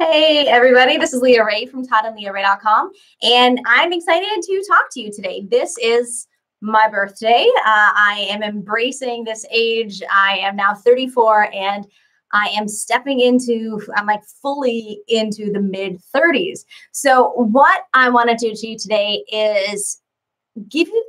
Hey everybody, this is Leah Ray from toddandleahray.com, and I'm excited to talk to you today. This is my birthday. I am embracing this age. I am now 34 and I am I'm like fully into the mid 30s. So what I want to do to you today is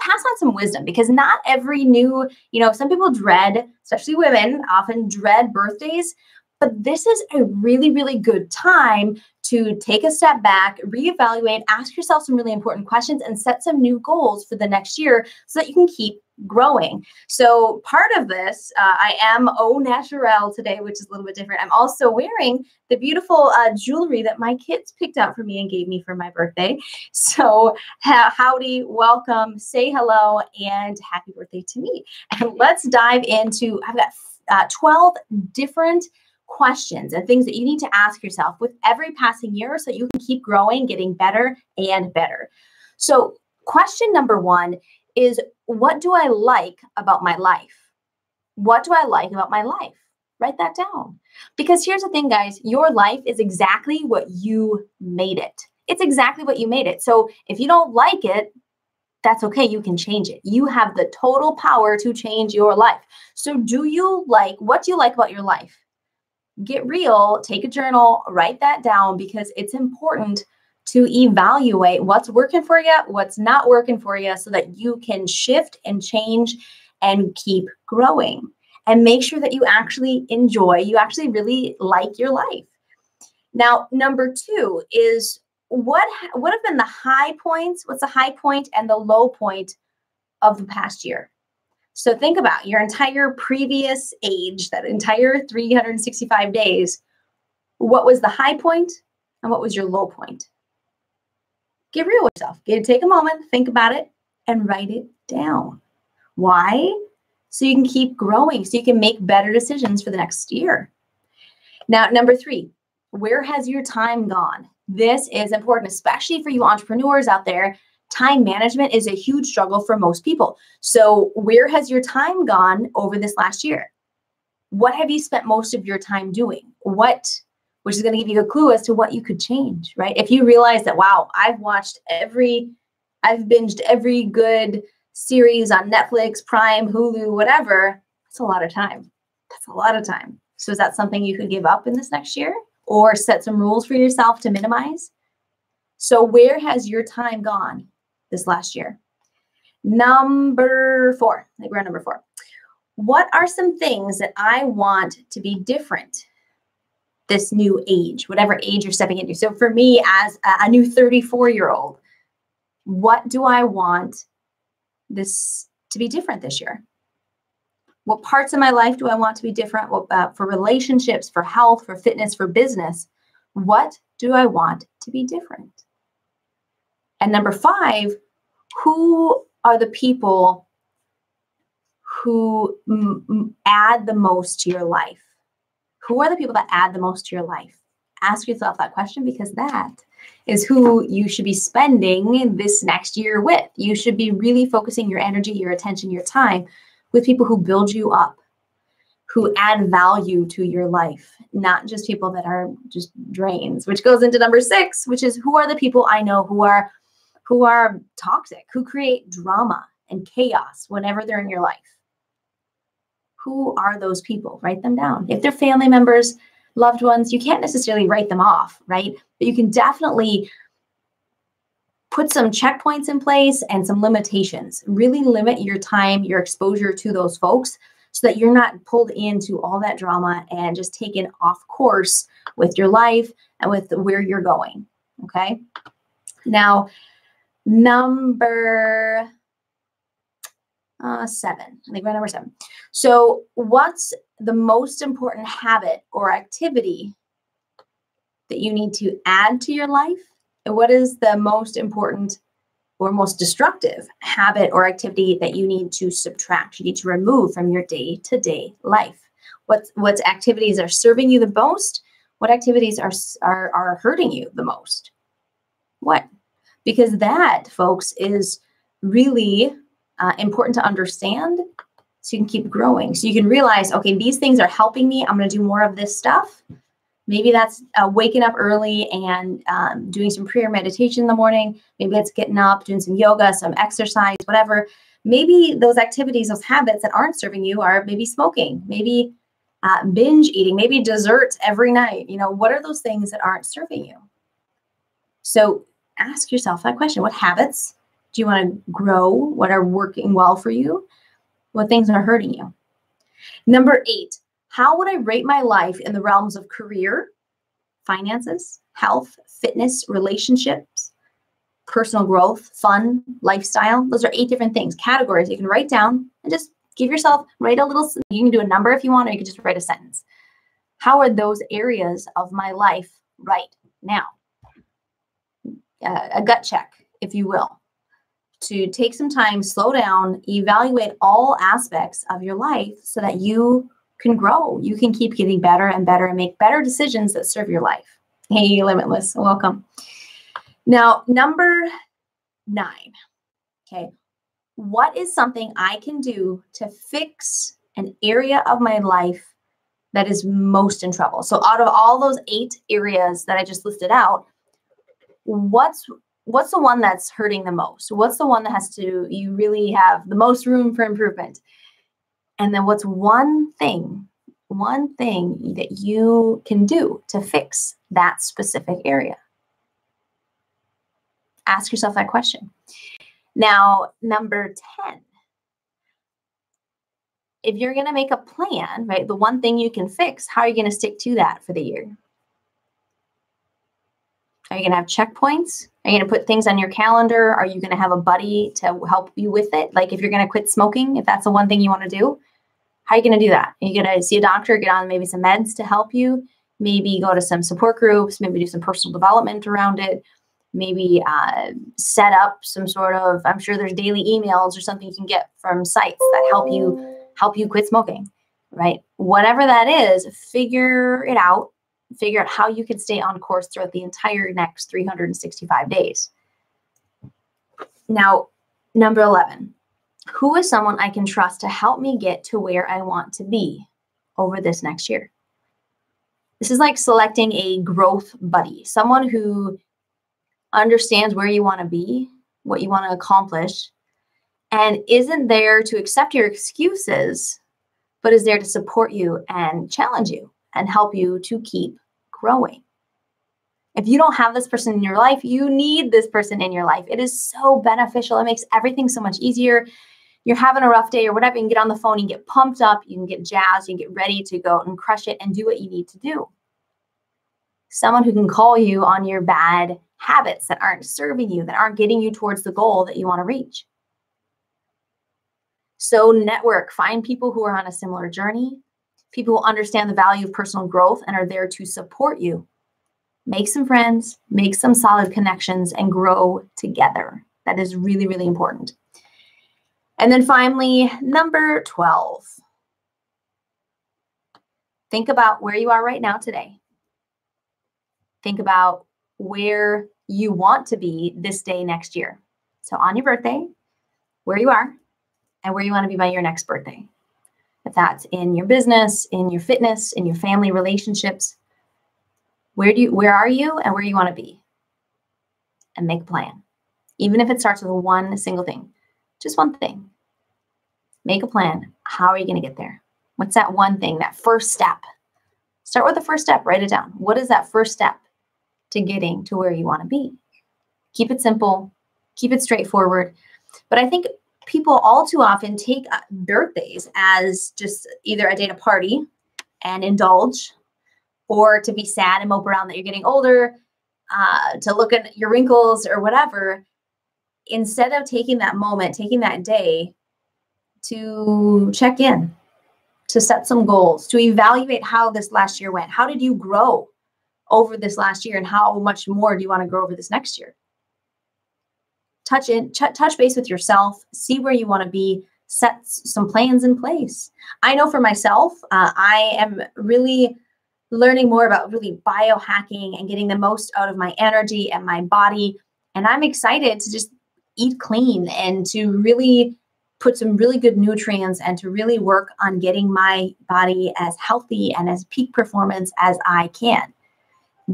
pass on some wisdom, because not every some people dread, especially women, often dread birthdays. But this is a really, really good time to take a step back, reevaluate, ask yourself some really important questions, and set some new goals for the next year so that you can keep growing. So part of this, I am au naturel today, which is a little bit different. I'm also wearing the beautiful jewelry that my kids picked out for me and gave me for my birthday. So howdy, welcome, say hello, and happy birthday to me. And let's dive into, I've got 12 different questions and things that you need to ask yourself with every passing year so you can keep growing, getting better and better. So question number one is, what do I like about my life? What do I like about my life? Write that down. Because here's the thing, guys, your life is exactly what you made it. It's exactly what you made it. So if you don't like it, that's okay. You can change it. You have the total power to change your life. So what do you like about your life? Get real, take a journal, write that down, because it's important to evaluate what's working for you, what's not working for you, so that you can shift and change and keep growing. And make sure that you actually you actually really like your life. Now, number two is, what have been the high points? What's the high point and the low point of the past year? So think about your entire previous age, that entire 365 days. What was the high point and what was your low point? Get real with yourself. Take a moment, think about it, and write it down. Why? So you can keep growing, so you can make better decisions for the next year. Now, number three, where has your time gone? This is important, especially for you entrepreneurs out there. Time management is a huge struggle for most people. So where has your time gone over this last year? What have you spent most of your time doing? Which is going to give you a clue as to what you could change, right? If you realize that, wow, I've binged every good series on Netflix, Prime, Hulu, whatever, that's a lot of time. That's a lot of time. So is that something you could give up in this next year, or set some rules for yourself to minimize? So where has your time gone this last year? Number four, I think we're on number four. What are some things that I want to be different this new age, whatever age you're stepping into? So for me, as a new 34-year-old, what do I want this to be different this year? What parts of my life do I want to be different? For relationships, for health, for fitness, for business? What do I want to be different? And number five, who are the people who add the most to your life? Who are the people that add the most to your life? Ask yourself that question, because that is who you should be spending this next year with. You should be really focusing your energy, your attention, your time with people who build you up, who add value to your life, not just people that are just drains, which goes into number six, which is, who are the people I know who are toxic, who create drama and chaos whenever they're in your life? Who are those people? Write them down. If they're family members, loved ones, you can't necessarily write them off, right? But you can definitely put some checkpoints in place and some limitations. Really limit your time, your exposure to those folks, so that you're not pulled into all that drama and just taken off course with your life and with where you're going, okay? Now, number seven. I think we're number seven. So what's the most important habit or activity that you need to add to your life? And what is the most important or most destructive habit or activity that you need to subtract, you need to remove from your day-to-day life? What activities are serving you the most? What activities are hurting you the most? What? Because that, folks, is really important to understand, so you can keep growing. So you can realize, okay, these things are helping me. I'm going to do more of this stuff. Maybe that's waking up early and doing some prayer meditation in the morning. Maybe it's getting up, doing some yoga, some exercise, whatever. Maybe those activities, those habits that aren't serving you are maybe smoking, maybe binge eating, maybe desserts every night. What are those things that aren't serving you? So ask yourself that question. What habits do you want to grow? What are working well for you? What things are hurting you? Number 8, how would I rate my life in the realms of career, finances, health, fitness, relationships, personal growth, fun, lifestyle? Those are 8 different things, categories you can write down and just give yourself, write a little, you can do a number if you want, or you can just write a sentence. How are those areas of my life right now? A gut check, if you will, to take some time, slow down, evaluate all aspects of your life so that you can grow. You can keep getting better and better and make better decisions that serve your life. Hey, Limitless, welcome. Now, number 9, okay. What is something I can do to fix an area of my life that is most in trouble? So out of all those 8 areas that I just listed out, what's the one that's hurting the most? What's the one that you really have the most room for improvement? And then what's one thing that you can do to fix that specific area? Ask yourself that question. Now, number 10, if you're going to make a plan, right, the one thing you can fix, how are you going to stick to that for the year? Are you going to have checkpoints? Are you going to put things on your calendar? Are you going to have a buddy to help you with it? Like if you're going to quit smoking, if that's the one thing you want to do, how are you going to do that? Are you going to see a doctor, get on maybe some meds to help you? Maybe go to some support groups, maybe do some personal development around it. Maybe set up some sort of, I'm sure there's daily emails or something you can get from sites that help you quit smoking, right? Whatever that is, figure it out. Figure out how you can stay on course throughout the entire next 365 days. Now, number 11, who is someone I can trust to help me get to where I want to be over this next year? This is like selecting a growth buddy, someone who understands where you want to be, what you want to accomplish, and isn't there to accept your excuses, but is there to support you and challenge you and help you to keep growing. If you don't have this person in your life, you need this person in your life. It is so beneficial. It makes everything so much easier. You're having a rough day or whatever, you can get on the phone, you can get pumped up, you can get jazzed, you can get ready to go and crush it and do what you need to do. Someone who can call you on your bad habits that aren't serving you, that aren't getting you towards the goal that you want to reach. So network, find people who are on a similar journey, people who understand the value of personal growth and are there to support you. Make some friends, make some solid connections, and grow together. That is really, really important. And then finally, number 12. Think about where you are right now today. Think about where you want to be this day next year. So on your birthday, where you are and where you want to be by your next birthday. If that's in your business, in your fitness, in your family relationships, where are you and where you want to be? And make a plan. Even if it starts with one single thing, just one thing. Make a plan. How are you going to get there? What's that one thing, that first step? Start with the first step, write it down. What is that first step to getting to where you want to be? Keep it simple, keep it straightforward. But I think people all too often take birthdays as just either a day to party and indulge, or to be sad and mope around that you're getting older, to look at your wrinkles or whatever, instead of taking that moment, taking that day to check in, to set some goals, to evaluate how this last year went. How did you grow over this last year, and how much more do you want to grow over this next year? Touch base with yourself, see where you want to be, set some plans in place. I know for myself, I am really learning more about really biohacking and getting the most out of my energy and my body. And I'm excited to just eat clean and to really put some really good nutrients and to really work on getting my body as healthy and as peak performance as I can.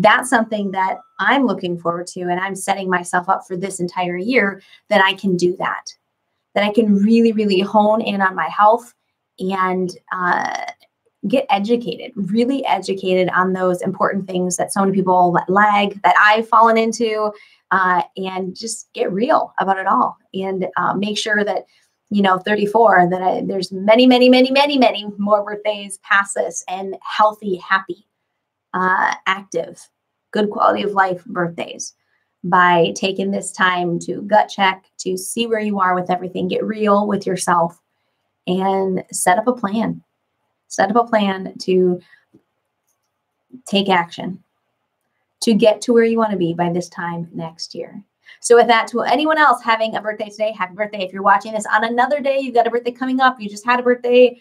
that's something that I'm looking forward to. And I'm setting myself up for this entire year that I can do that I can really, really hone in on my health and get educated, really educated on those important things that so many people let lag, that I've fallen into, and just get real about it all and make sure that, 34, that there's many, many, many, many, many more birthdays past this, and healthy, happy, active, good quality of life birthdays, by taking this time to gut check, to see where you are with everything, get real with yourself, and set up a plan. Set up a plan to take action, to get to where you want to be by this time next year. So with that, to anyone else having a birthday today, happy birthday. If you're watching this on another day, you've got a birthday coming up, you just had a birthday,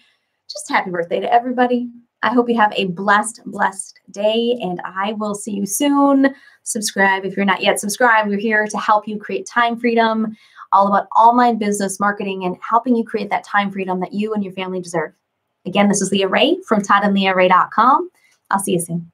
just happy birthday to everybody. I hope you have a blessed, blessed day, and I will see you soon. Subscribe if you're not yet subscribed. We're here to help you create time freedom, all about online business marketing and helping you create that time freedom that you and your family deserve. Again, this is Leah Ray from ToddandLeahRay.com. I'll see you soon.